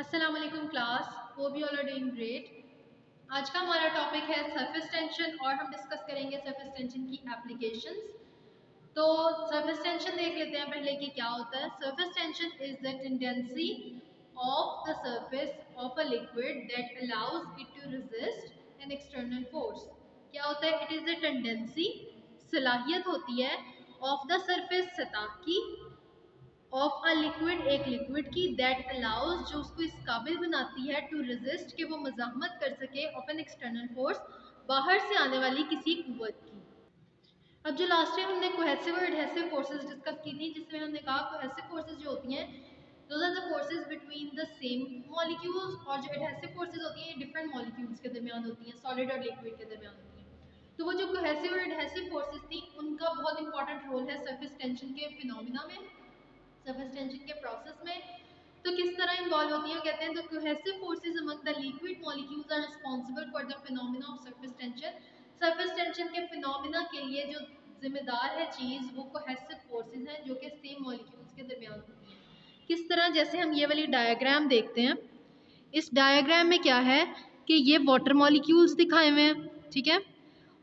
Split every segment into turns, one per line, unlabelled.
अस्सलाम वालेकुम class, hope you all are doing great. आज का हमारा टॉपिक है सरफेस टेंशन और हम डिस्कस करेंगे सरफेस टेंशन की एप्लीकेशंस। तो सरफेस टेंशन देख लेते हैं पहले कि क्या होता है। Surface tension is the tendency of the surface of a liquid that allows it to resist an external force. क्या होता है? इट इज द टेंडेंसी, सलाहियत होती है ऑफ द सरफेस, सतह की, ऑफ अ लिक्विड, एक लिक्विड की, दैट अलाउज, जो उसको इस काबिल बनाती है, टू रेजिस्ट, कि वो मज़ाहमत कर सके, ऑफ एन एक्सटर्नल फोर्स, बाहर से आने वाली किसी कुव्वत की। अब जो लास्ट टाइम हमने कोहेसिव और एडहेसिव फोर्सेस डिस्कस की थी, जिसमें हमने कहा कोहेसिव फोर्सेस जो होती हैं those are the forces between the same molecules, और जो एडहेसिव फोर्सेस होती हैं ये डिफरेंट मॉलिक्यूल्स के दरमियान होती हैं, सॉलिड और लिक्विड के दरमियान होती हैं। तो वो जो कोहेसिव और एडहेसिव फोर्सेस थी उनका बहुत इंपॉर्टेंट रोल है सरफेस टेंशन के फिनोमिना में, सरफेस टेंशन के प्रोसेस में। तो किस तरह इन्वॉल्व होती है? कहते हैं the cohesive forces among the liquid molecules are responsible for the phenomena of surface tension. Surface tension के फिनोमेना के लिए जो जिम्मेदार है चीज, वो कोहेसिव फोर्सेस हैं जो कि सेम मॉलिक्यूल्स के दरमियान होती हैं। किस तरह? जैसे हम ये वाली डायग्राम देखते हैं, इस डायग्राम में क्या है कि ये वाटर मॉलिक्यूल्स दिखाए हुए हैं, ठीक है,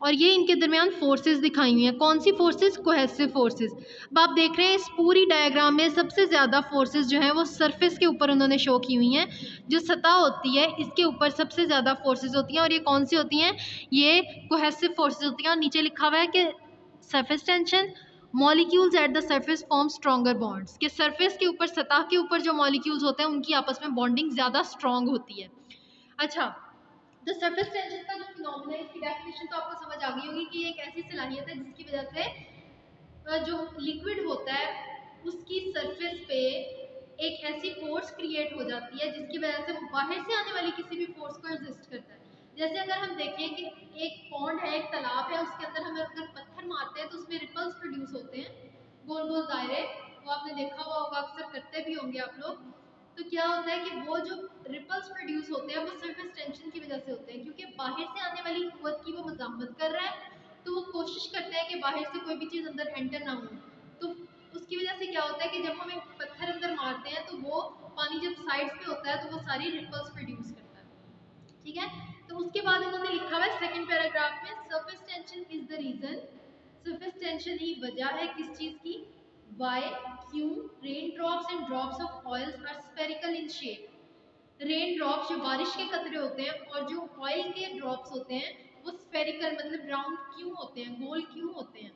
और ये इनके दरमियान फोर्सेस दिखाई हुई हैं। कौन सी फोर्सेस? Cohesive forces. अब आप देख रहे हैं इस पूरी डायग्राम में सबसे ज़्यादा फोर्सेस जो हैं वो सरफेस के ऊपर उन्होंने शो की हुई हैं। जो सतह होती है इसके ऊपर सबसे ज़्यादा फोर्सेस होती हैं, और ये कौन सी होती हैं? ये कोहेसिव फोर्सेस होती हैं। और नीचे लिखा हुआ है कि surface tension, molecules at the surface form stronger bonds, कि सरफेस के ऊपर, सतह के ऊपर जो मॉलिक्यूल्स होते हैं उनकी आपस में बॉन्डिंग ज़्यादा स्ट्रॉन्ग होती है। अच्छा, तो सरफेस टेंशन का जो फिनोमेना है, इसकी डेफिनेशन तो आपको समझ आ गई होगी कि एक ऐसी सलाहियत है जिसकी वजह से जो लिक्विड होता है उसकी सरफेस पे एक ऐसी फोर्स क्रिएट हो जाती है जिसकी वजह से वो बाहर से आने वाली किसी भी फोर्स को रेजिस्ट करता है। जैसे अगर हम देखें कि एक पॉन्ड है, एक तालाब है, उसके अंदर हम अगर पत्थर मारते हैं तो उसमें रिपल्स प्रोड्यूस होते हैं, गोल गोल दायरे। वो आपने देखा हुआ होगा, अक्सर करते भी होंगे आप लोग। तो क्या होता है कि वो जो रिपल्स प्रोड्यूस होते हैं वो सरफेस टेंशन की वजह से होते हैं, क्योंकि बाहर से आने वाली कुव्वत की वो मज़ाहमत कर रहा है, तो वो कोशिश करते हैं कि बाहर से कोई भी चीज़ अंदर एंटर ना हो। तो उसकी वजह से क्या होता है कि जब हम एक पत्थर अंदर मारते हैं तो वो पानी जब साइड्स पे होता है तो वो सारी रिपल्स प्रोड्यूस करता है, ठीक है। तो उसके बाद उन्होंने लिखा हुआ है सेकंड पैराग्राफ में, surface tension is the reason, surface tension ही वजह है किस चीज़ की? वाई, क्यों rain drops and drops of oils are spherical in shape. Rain drops जो बारिश के कतरे होते हैं और जो ऑयल के ड्रॉप्स होते हैं वो स्फेरिकल मतलब राउंड क्यों होते हैं, गोल क्यों होते हैं?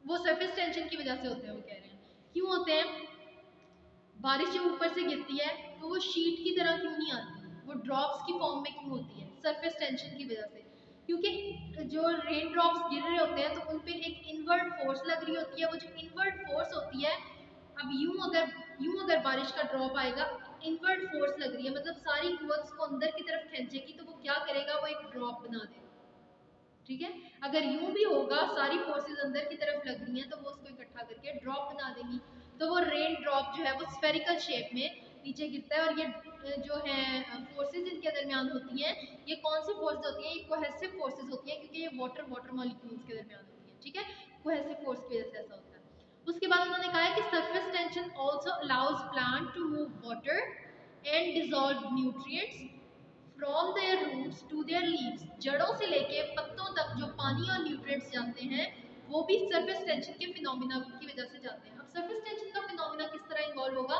वो सरफेस टेंशन की वजह से होते हैं। वो कह रहे हैं क्यों होते हैं? बारिश जब ऊपर से गिरती है तो वो शीट की तरह क्यों नहीं आती, वो ड्रॉप्स की फॉर्म में क्यों होती है? सरफेस टेंशन की वजह से। क्योंकि जो रेन ड्रॉप्स गिर रहे होते हैं तो उन पर एक इनवर्ड फोर्स लग रही होती है। वो जो इनवर्ड फोर्स होती है, अब यूं अगर बारिश का ड्रॉप आएगा, इनवर्ड फोर्स लग रही है, मतलब सारी कुव्वत को अंदर की तरफ खींचेगी, तो वो क्या करेगा? वो एक ड्रॉप बना देगा, ठीक है। अगर यूं भी होगा, सारी फोर्सेस अंदर की तरफ लग रही हैं, तो वो उसको इकट्ठा करके ड्रॉप बना देंगी। तो वो रेन ड्रॉप जो है वो स्फेरिकल शेप में नीचे गिरता है। और ये जो है फोर्सेस इनके दरमियान होती हैं, ये कौन सी फोर्स होती हैं? ये कोहेसिव फोर्सेस होती हैं, क्योंकि ये वाटर मॉलिक्यूल्स के दरमियान होती हैं, ठीक है। कोहेसिव फोर्स की वजह से ऐसा होता है। उसके बाद उन्होंने कहा है कि surface tension also allows plant to move water and dissolve nutrients from their roots to their leaves, जड़ों से लेके पत्तों तक जो पानी और न्यूट्रिएंट्स जाते हैं वो भी सरफेस टेंशन के फिनोमिना की वजह से जाते हैं। अब सरफेस टेंशन का फिनोमिना किस तरह इन्वॉल्व होगा?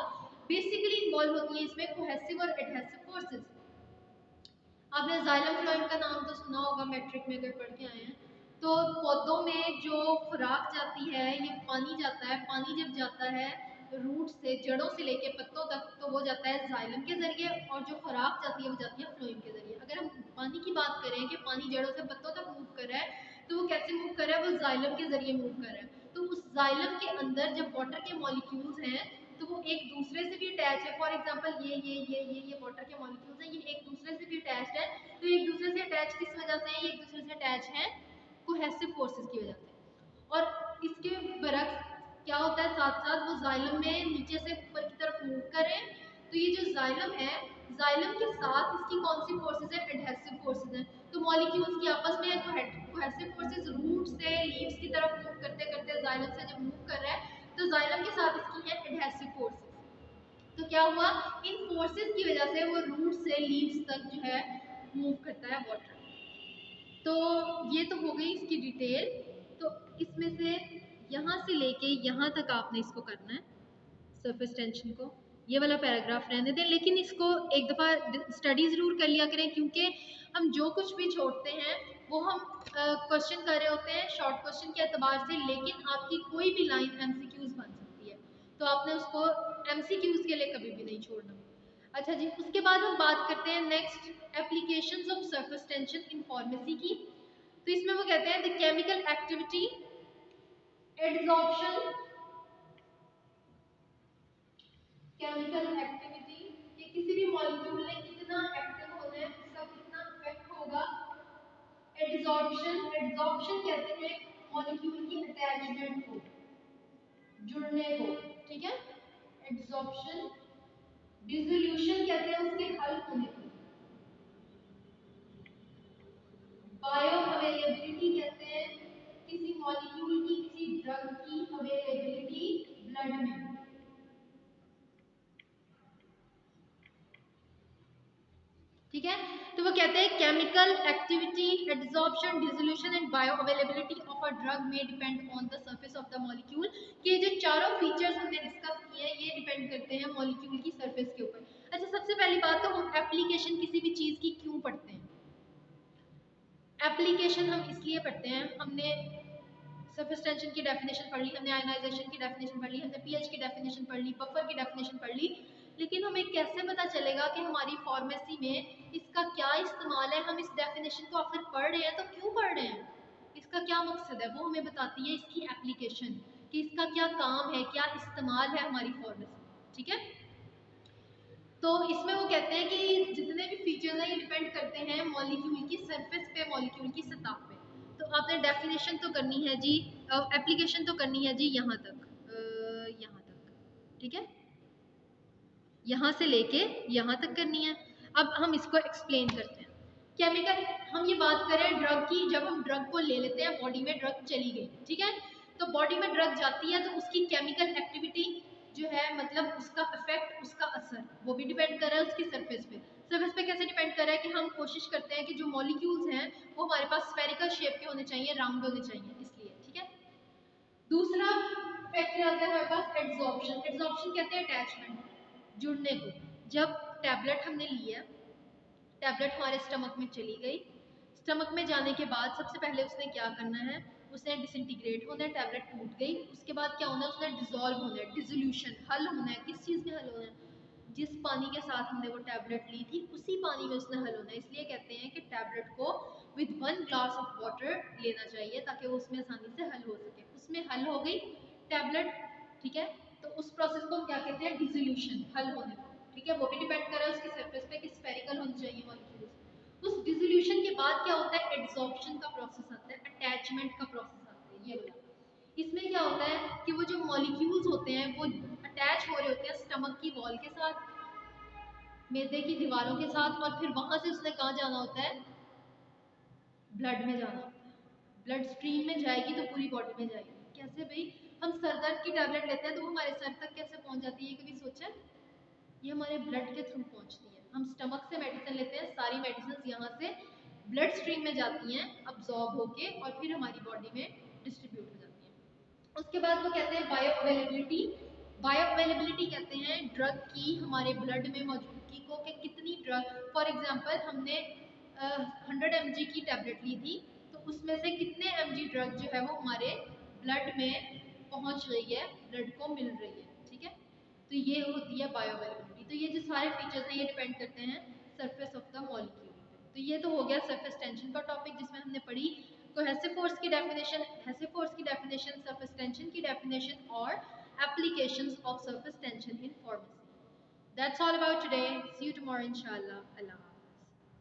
बेसिकली इन्वॉल्व होती है इसमें कोहेसिव और एडहेसिव फोर्सेस। आपने जाइलम फ्लोएम का नाम तो सुना होगा, मैट्रिक में अगर पढ़ के आए हैं। तो पौधों में जो खुराक जाती है, ये पानी जाता है, पानी जब जाता है रूट से, जड़ों से लेके पत्तों तक, तो वो जाता है जाइलम के जरिए, और जो खुराक जाती है वो जाती है फ्लोएम के जरिए। अगर हम पानी की बात करें कि पानी जड़ों से पत्तों तक मूव कर रहा है, तो वो कैसे मूव कर रहा है? वो जाइलम के जरिए मूव कर रहा है। तो उस जाइलम के अंदर जब वाटर के मॉलिक्यूल्स हैं तो वो एक दूसरे से भी अटैच है। फॉर एग्जांपल ये वाटर के मॉलिक्यूल्स हैं, ये एक दूसरे से भी अटैच्ड है। तो एक दूसरे से अटैच किस वजह से है? ये एक दूसरे से अटैच है कोहेसिव फोर्सेस की वजह से। और इसके बरक्स क्या होता है? साथ साथ वो जाइलम में नीचे से ऊपर की तरफ मूव करें, तो ये जो जाइलम है, जाइलम के साथ इसकी कौन सी फोर्सेस है? एडहेसिव फोर्सेस हैं। तो मॉलिक्यूल्स की आपस में कोहेसिव फोर्सेस रूट से लीव्स की तरफ मूव करते करते जाइलम से जब मूव कर रहा है, तो जाइलम के साथ इसकी है एडहेसिव फोर्सेस। तो क्या हुआ, इन फोर्सेस की वजह से वो रूट से लीव्स तक जो है मूव करता है वाटर। तो ये तो हो गई इसकी डिटेल। तो इसमें से यहाँ से लेके यहाँ तक आपने इसको करना है सरफेस टेंशन को। ये वाला पैराग्राफ रहने दें, लेकिन इसको एक दफ़ा स्टडी ज़रूर कर लिया करें, क्योंकि हम जो कुछ भी छोड़ते हैं वो हम क्वेश्चन कर रहे होते हैं शॉर्ट क्वेश्चन के एतबार से, लेकिन आपकी कोई भी लाइन एमसीक्यूज बन सकती है, तो आपने उसको एमसीक्यूज के लिए कभी भी नहीं छोड़ना। अच्छा जी, उसके बाद हम बात करते हैं next applications of surface tension in pharmacy की। तो इसमें वो कहते हैं the chemical activity, adsorption, chemical activity, ये किसी भी मॉलिक्यूल ने कितना एक्टिव होना है, उसका कितना इफेक्ट होगा। एडसॉर्प्शन, एडसॉर्प्शन कहते हैं मॉलिक्यूल की अटैचमेंट को, जुड़ने को, ठीक है, एडसॉर्प्शन। डिसोल्यूशन कहते हैं उसके हल होने को। बायो अवेलेबिलिटी कहते हैं किसी मॉलिक्यूल की, किसी ड्रग की अवेलेबिलिटी ब्लड में। ठीक है, तो वो कहते हैं chemical activity, adsorption, dissolution and bioavailability of a drug में depend on the surface of the molecule. कि जो चारों फीचर्स हमने डिस्कस किए हैं ये डिपेंड करते हैं मॉलिक्यूल की सरफेस के ऊपर। अच्छा, सबसे पहली बात तो हम एप्लीकेशन किसी भी चीज़ की क्यों पढ़ते हैं। एप्लीकेशन हम इसलिए पढ़ते हैं, हमने सरफेस टेंशन की डेफिनेशन पढ़ ली, हमने आयनाइजेशन की डेफिनेशन पढ़ ली, हमने पीएच की डेफिनेशन पढ़ ली, बफर की डेफिनेशन पढ़ ली, लेकिन हमें कैसे पता चलेगा कि हमारी फार्मेसी में इसका क्या इस्तेमाल है। हम इस डेफिनेशन को आखिर पढ़ रहे हैं तो क्यों पढ़ रहे हैं, इसका क्या मकसद है, वो हमें बताती है इसकी एप्लीकेशन, कि इसका क्या काम है, क्या इस्तेमाल है हमारी फार्मेसी में। ठीक है, तो इसमें वो कहते हैं कि जितने भी फीचर्स हैं ये डिपेंड करते हैं मॉलिक्यूल की सरफेस पे, मॉलिक्यूल की सतह पे। तो आपने डेफिनेशन तो करनी है जी, एप्लीकेशन तो करनी है जी यहाँ तक, यहाँ तक, ठीक है, यहाँ से लेके यहाँ तक करनी है। अब हम इसको एक्सप्लेन करते हैं। केमिकल, हम ये बात करें ड्रग की, जब हम ड्रग को ले लेते हैं बॉडी में, ड्रग चली गई, ठीक है, तो बॉडी में ड्रग जाती है तो उसकी केमिकल एक्टिविटी जो है, मतलब उसका इफेक्ट, उसका असर, वो भी डिपेंड कर रहा है उसकी सरफेस पे। सरफेस पे कैसे डिपेंड कर रहा है कि हम कोशिश करते हैं कि जो मॉलिक्यूल्स हैं वो हमारे पास स्फेरिकल शेप के होने चाहिए, राउंड होने चाहिए, इसलिए। ठीक है, दूसरा फैक्टर आता है हमारे पास एडसॉर्प्शन। एडसॉर्प्शन कहते हैं अटैचमेंट, जुड़ने को। जब टैबलेट हमने लिया, टैबलेट हमारे स्टमक में चली गई, स्टमक में जाने के बाद सबसे पहले उसने क्या करना है, उसने डिसइंटीग्रेट होना है, टैबलेट टूट गई, उसके बाद क्या होना है, उसने डिसॉल्व होना है, डिसोल्यूशन, हल होना है। किस चीज़ में हल होना है, जिस पानी के साथ हमने वो टैबलेट ली थी उसी पानी में उसने हल होना है। इसलिए कहते हैं कि टैबलेट को विद 1 ग्लास ऑफ वाटर लेना चाहिए ताकि वो उसमें आसानी से हल हो सके। उसमें हल हो गई टैबलेट, ठीक है, तो उस प्रोसेस को हम क्या कहते हैं, डिसोल्यूशन, हल होने को। ठीक है, वो भी डिपेंड कर रहा है उसकी सरफेस पे कि स्फेरिकल होनी चाहिए मॉलिक्यूल्स। उस डिसोल्यूशन के बाद क्या होता है, एडसॉर्प्शन का प्रोसेस आता है, अटैचमेंट का प्रोसेस आता है, ये वाला। इसमें क्या होता है कि वो जो मॉलिक्यूल्स होते हैं वो अटैच हो रहे होते हैं स्टमक की वॉल के साथ, मैदे की दीवारों के साथ, और फिर वहां से उसने कहाँ जाना होता है, ब्लड में जाना होता है। ब्लड स्ट्रीम में जाएगी तो पूरी बॉडी में जाएगी। कैसे भाई, हम सर दर्द की टैबलेट लेते हैं तो वो हमारे सर तक कैसे पहुंच जाती है, कभी सोचा? ये हमारे ब्लड के थ्रू पहुंचती है। हम स्टमक से मेडिसिन लेते हैं, सारी मेडिसिन यहाँ से ब्लड स्ट्रीम में जाती हैं, अब्जॉर्ब होके, और फिर हमारी बॉडी में डिस्ट्रीब्यूट हो जाती हैं। उसके बाद वो कहते हैं बायो अवेलेबिलिटी। बायो अवेलेबिलिटी कहते हैं ड्रग की हमारे ब्लड में मौजूदगी को, कि कितनी ड्रग, फॉर एग्जांपल हमने 100 mg की टैबलेट ली थी, तो उसमें से कितने mg ड्रग जो है वो हमारे ब्लड में पहुंच रही है, ब्लड को मिल रही है। ठीक है, तो ये होती है बायो अवेलेबिलिटी। तो ये जो सारे फीचर्स हैं ये डिपेंड करते हैं सरफेस ऑफ द मॉलिक्यूल पे। तो ये तो हो गया सरफेस टेंशन का टॉपिक, जिसमें हमने पढ़ी कोहेसिव फोर्स की डेफिनेशन, हेसिव फोर्स की डेफिनेशन, सरफेस टेंशन की डेफिनेशन, और applications of surface tension in pharmacy. That's all about today. See you tomorrow, inshallah. Allah.